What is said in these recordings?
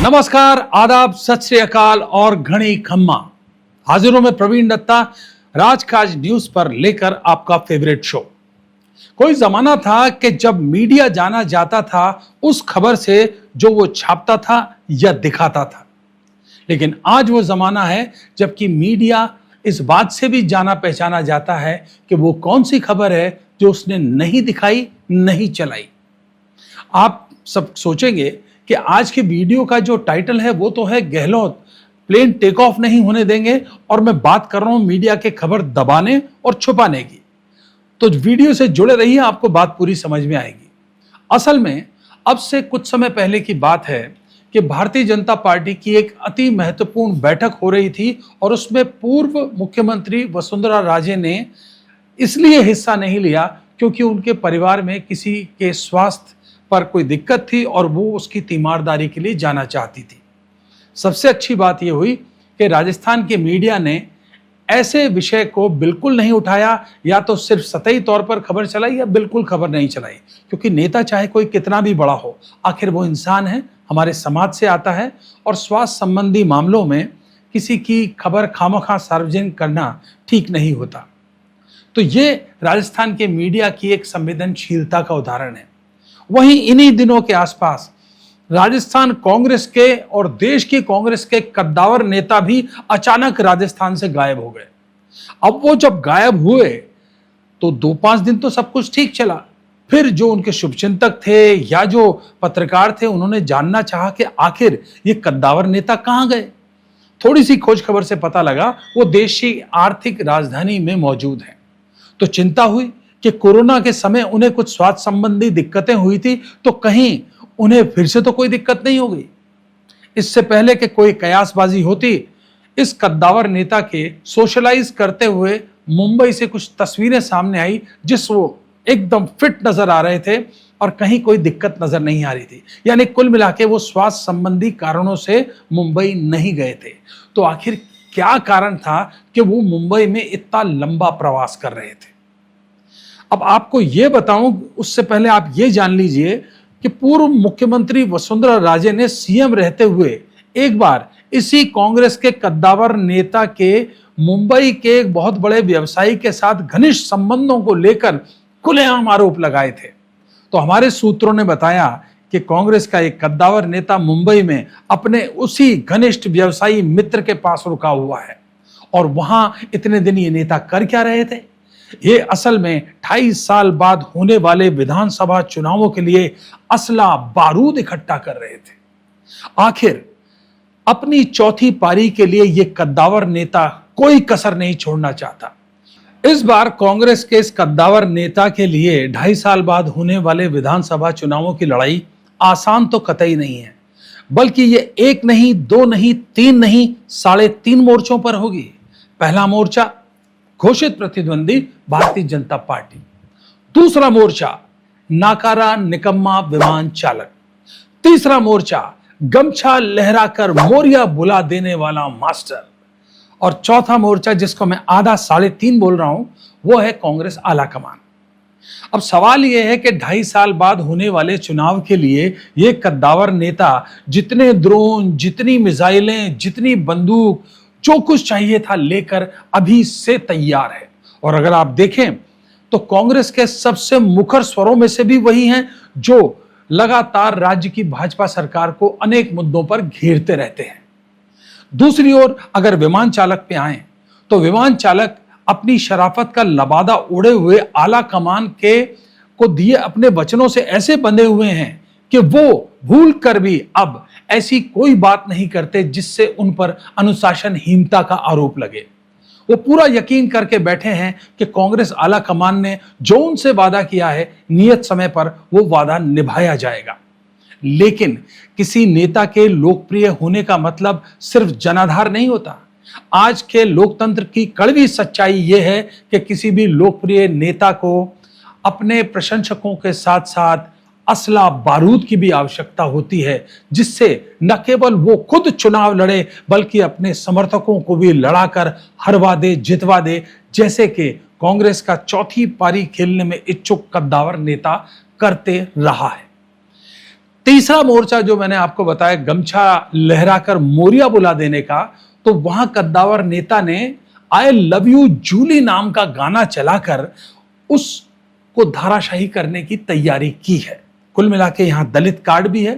नमस्कार, आदाब, सत श्री अकाल और घणी खम्मा। हाजिरों में प्रवीण दत्ता राजकाज न्यूज पर लेकर आपका फेवरेट शो। कोई जमाना था कि जब मीडिया जाना जाता था उस खबर से जो वो छापता था या दिखाता था, लेकिन आज वो जमाना है जबकि मीडिया इस बात से भी जाना पहचाना जाता है कि वो कौन सी खबर है जो उसने नहीं दिखाई, नहीं चलाई। आप सब सोचेंगे कि आज के वीडियो का जो टाइटल है वो तो है गहलोत प्लेन टेक ऑफ नहीं होने देंगे, और मैं बात कर रहा हूं मीडिया के खबर दबाने और छुपाने की। तो वीडियो से जुड़े रहिए, आपको बात पूरी समझ में आएगी। असल में अब से कुछ समय पहले की बात है कि भारतीय जनता पार्टी की एक अति महत्वपूर्ण बैठक हो रही थी और उसमें पूर्व मुख्यमंत्री वसुंधरा राजे ने इसलिए हिस्सा नहीं लिया क्योंकि उनके परिवार में किसी के स्वास्थ्य पर कोई दिक्कत थी और वो उसकी तीमारदारी के लिए जाना चाहती थी। सबसे अच्छी बात यह हुई कि राजस्थान के मीडिया ने ऐसे विषय को बिल्कुल नहीं उठाया, या तो सिर्फ सतही तौर पर खबर चलाई या बिल्कुल खबर नहीं चलाई, क्योंकि नेता चाहे कोई कितना भी बड़ा हो, आखिर वो इंसान है, हमारे समाज से आता है, और स्वास्थ्य संबंधी मामलों में किसी की खबर खामखा सार्वजनिक करना ठीक नहीं होता। तो ये राजस्थान के मीडिया की एक संवेदनशीलता का उदाहरण है। वहीं इन्हीं दिनों के आसपास राजस्थान कांग्रेस के और देश की कांग्रेस के कद्दावर नेता भी अचानक राजस्थान से गायब हो गए। अब वो जब गायब हुए तो 2-5 दिन तो सब कुछ ठीक चला, फिर जो उनके शुभचिंतक थे या जो पत्रकार थे उन्होंने जानना चाहा कि आखिर ये कद्दावर नेता कहां गए। थोड़ी सी खोज खबर से पता लगा वो देश की आर्थिक राजधानी में मौजूद हैं। तो चिंता हुई कि कोरोना के समय उन्हें कुछ स्वास्थ्य संबंधी दिक्कतें हुई थी, तो कहीं उन्हें फिर से तो कोई दिक्कत नहीं हो गई। इससे पहले कि कोई कयासबाजी होती, इस कद्दावर नेता के सोशलाइज करते हुए मुंबई से कुछ तस्वीरें सामने आई जिस वो एकदम फिट नजर आ रहे थे और कहीं कोई दिक्कत नजर नहीं आ रही थी। यानी कुल मिला के वो स्वास्थ्य संबंधी कारणों से मुंबई नहीं गए थे। तो आखिर क्या कारण था कि वो मुंबई में इतना लंबा प्रवास कर रहे थे। अब आपको यह बताऊं, उससे पहले आप ये जान लीजिए कि पूर्व मुख्यमंत्री वसुंधरा राजे ने सीएम रहते हुए एक बार इसी कांग्रेस के कद्दावर नेता के मुंबई के एक बहुत बड़े व्यवसायी के साथ घनिष्ठ संबंधों को लेकर खुलेआम आरोप लगाए थे। तो हमारे सूत्रों ने बताया कि कांग्रेस का एक कद्दावर नेता मुंबई में अपने उसी घनिष्ठ व्यवसायी मित्र के पास रुका हुआ है, और वहां इतने दिन ये नेता कर क्या रहे थे। ये असल में 28 साल बाद होने वाले विधानसभा चुनावों के लिए असला बारूद इकट्ठा कर रहे थे। आखिर अपनी चौथी पारी के लिए ये कद्दावर नेता कोई कसर नहीं छोड़ना चाहता। इस बार कांग्रेस के इस कद्दावर नेता के लिए 2.5 साल बाद होने वाले विधानसभा चुनावों की लड़ाई आसान तो कतई नहीं है, बल्कि ये 1 नहीं, 2 नहीं, 3 नहीं, 3.5 मोर्चों पर होगी। पहला मोर्चा घोषित प्रतिद्वंदी भारतीय जनता पार्टी, दूसरा मोर्चा नाकारा निकम्मा विमान चालक, तीसरा मोर्चा गमछा लहराकर मोरिया बुला देने वाला मास्टर, और चौथा मोर्चा जिसको मैं आधा 3.5 बोल रहा हूं वो है कांग्रेस आला कमान। अब सवाल यह है कि 2.5 साल बाद होने वाले चुनाव के लिए ये कद्दावर नेता जितने ड्रोन, जितनी मिसाइलें, जितनी बंदूक, जो कुछ चाहिए था लेकर अभी से तैयार है। और अगर आप देखें तो कांग्रेस के सबसे मुखर स्वरों में से भी वही हैं जो लगातार राज्य की भाजपा सरकार को अनेक मुद्दों पर घेरते रहते हैं। दूसरी ओर अगर विमान चालक पे आए तो विमान चालक अपनी शराफत का लबादा ओढ़े हुए आला कमान के को दिए अपने वचनों से ऐसे बंधे हुए हैं कि वो भूल कर भी अब ऐसी कोई बात नहीं करते जिससे उन पर अनुशासनहीनता का आरोप लगे। वो पूरा यकीन करके बैठे हैं कि कांग्रेस आला कमान ने जो उनसे वादा किया है नियत समय पर वो वादा निभाया जाएगा। लेकिन किसी नेता के लोकप्रिय होने का मतलब सिर्फ जनाधार नहीं होता। आज के लोकतंत्र की कड़वी सच्चाई यह है कि किसी भी लोकप्रिय नेता को अपने प्रशंसकों के साथ साथ असला बारूद की भी आवश्यकता होती है, जिससे न केवल वो खुद चुनाव लड़े बल्कि अपने समर्थकों को भी लड़ाकर हरवा दे, जितवा दे, जैसे कि कांग्रेस का चौथी पारी खेलने में इच्छुक कद्दावर नेता करते रहा है। तीसरा मोर्चा जो मैंने आपको बताया गमछा लहराकर मोरिया बुला देने का, तो वहां कद्दावर नेता ने आई लव यू जूली नाम का गाना चलाकर उसको धाराशाही करने की तैयारी की है। कुल मिला के यहां दलित कार्ड भी है,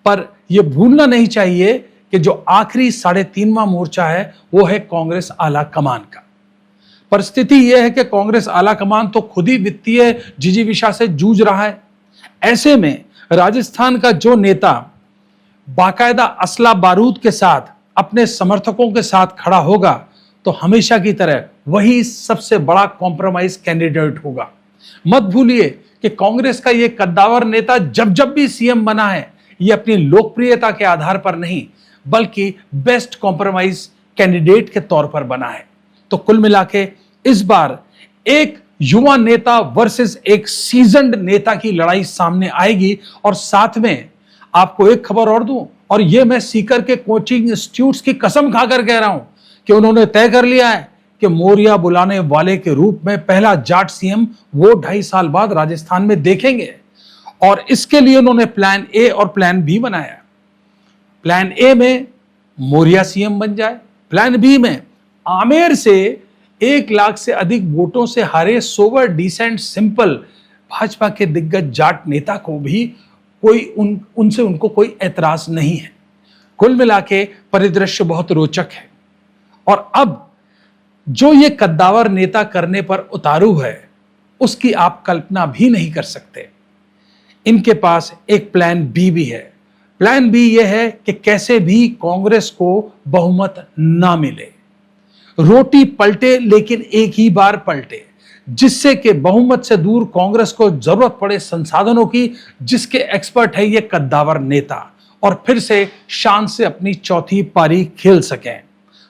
पर यह भूलना नहीं चाहिए कि जो आखिरी 3.5वां मोर्चा है वो है कांग्रेस आला कमान का। परिस्थिति यह है कि कांग्रेस आला कमान तो खुद ही वित्तीय जिजीविषा से जूझ रहा है। ऐसे में राजस्थान का जो नेता बाकायदा असला बारूद के साथ अपने समर्थकों के साथ खड़ा होगा तो हमेशा की तरह वही सबसे बड़ा कॉम्प्रोमाइज कैंडिडेट होगा। मत भूलिए कि कांग्रेस का यह कद्दावर नेता जब जब भी सीएम बना है, यह अपनी लोकप्रियता के आधार पर नहीं बल्कि बेस्ट कॉम्प्रोमाइज कैंडिडेट के तौर पर बना है। तो कुल मिला के इस बार एक युवा नेता वर्सेस एक सीजन्ड नेता की लड़ाई सामने आएगी। और साथ में आपको एक खबर और दूं, और यह मैं सीकर के कोचिंग इंस्टीट्यूट्स की कसम खाकर कह रहा हूं कि उन्होंने तय कर लिया है कि मोरिया बुलाने वाले के रूप में पहला जाट सीएम वो 2.5 साल बाद राजस्थान में देखेंगे। और इसके लिए उन्होंने प्लान ए और प्लान बी बनाया। प्लान ए में मोरिया सीएम बन जाए, प्लान बी में आमेर से 1 लाख से अधिक वोटों से हारे सोवर डिसेंट सिंपल भाजपा के दिग्गज जाट नेता को भी उनसे उनको कोई ऐतराज नहीं है। कुल मिला के परिदृश्य बहुत रोचक है। और अब जो ये कद्दावर नेता करने पर उतारू है उसकी आप कल्पना भी नहीं कर सकते। इनके पास एक प्लान बी भी है। प्लान बी यह है कि कैसे भी कांग्रेस को बहुमत ना मिले, रोटी पलटे लेकिन एक ही बार पलटे, जिससे कि बहुमत से दूर कांग्रेस को जरूरत पड़े संसाधनों की, जिसके एक्सपर्ट है ये कद्दावर नेता, और फिर से शान से अपनी चौथी पारी खेल सकें।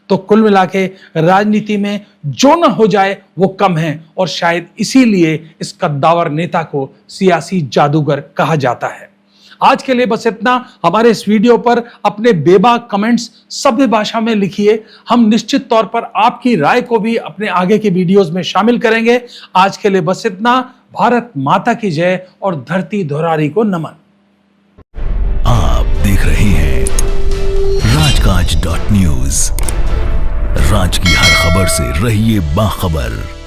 तो कुल मिला के राजनीति में जो न हो जाए वो कम है, और शायद इसीलिए इस कद्दावर नेता को सियासी जादूगर कहा जाता है। आज के लिए बस इतना। हमारे इस वीडियो पर अपने बेबाक कमेंट्स सभ्य भाषा में लिखिए। हम निश्चित तौर पर आपकी राय को भी अपने आगे के वीडियोस में शामिल करेंगे। आज के लिए बस इतना। भारत माता की जय और धरती धुरारी को नमन। आप देख रहे हैं राजकाज.न्यूज। राज की हर खबर से रहिए बाखबर।